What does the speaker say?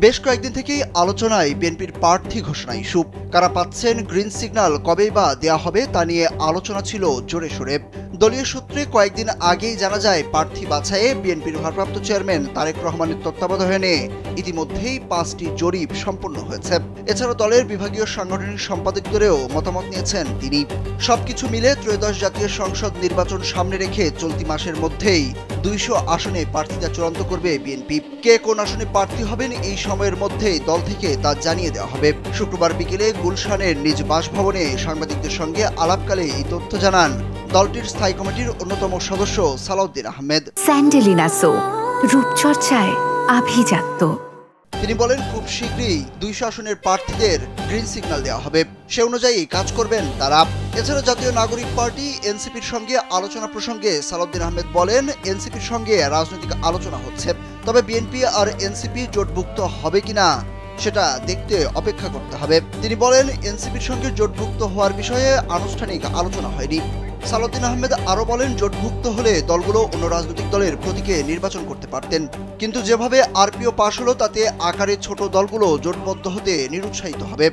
বেশ কয়েকদিন থেকেই আলোচনায় বিএনপির প্রার্থী ঘোষণা ইস্যু। কারা পাচ্ছেন গ্রিন সিগন্যাল, কবেই বা দেয়া হবে তা নিয়ে আলোচনা ছিল জোরে সোরে। দলীয় সূত্রে কয়েকদিন আগেই জানা যায় প্রার্থী বাছাইয়ে বিএনপির ভারপ্রাপ্ত চেয়ারম্যান তারেক রহমানের তত্ত্বাবধানে ইতিমধ্যেই 5টি জরিপ সম্পন্ন হয়েছে। এছাড়া দলের বিভাগীয় সাংগঠনিক সম্পাদকদেরও মতামত নিয়েছেন তিনি। সবকিছু মিলে ত্রয়োদশ জাতীয় সংসদ নির্বাচন সামনে রেখে চলতি মাসের মধ্যেই 200 আসনে প্রার্থীতা চূড়ান্ত করবে বিএনপি। কে কোন আসনে প্রার্থী হবেন এই সময়ের মধ্যেই দল থেকে তা জানিয়ে দেওয়া হবে। শুক্রবার বিকেলে গুলশানের নিজ বাসভবনে সাংবাদিকদের সঙ্গে আলাপকালে এই তথ্য জানান দলটির স্থায়ী কমিটির অন্যতম সদস্য সালাউদ্দিন আহমেদ। স্যান্ডেলিনা সো, রূপচর্চায় আভিজাত্য। তিনি বলেন, খুব শীঘ্রই 200 আসনের প্রার্থীদের গ্রিন সিগন্যাল দেওয়া হবে, সে অনুযায়ী কাজ করবেন তারা। এছাড়া জাতীয় নাগরিক পার্টি এনসিপির সঙ্গে আলোচনা প্রসঙ্গে সালাউদ্দিন আহমেদ বলেন, এনসিপির সঙ্গে রাজনৈতিক আলোচনা হচ্ছে, তবে বিএনপি আর এনসিপি জোটভুক্ত হবে কিনা সেটা দেখতে অপেক্ষা করতে হবে। তিনি বলেন, এনসিপির সঙ্গে জোটভুক্ত হওয়ার বিষয়ে আনুষ্ঠানিক আলোচনা হয়নি। সালাউদ্দিন আহমেদ আরও বলেন, জোটভুক্ত হলে দলগুলো অন্য রাজনৈতিক দলের প্রতীকে নির্বাচন করতে পারতেন, কিন্তু যেভাবে আরপিও পাশ হলো তাতে আকারে ছোট দলগুলো জোটবদ্ধ হতে নিরুৎসাহিত হবে।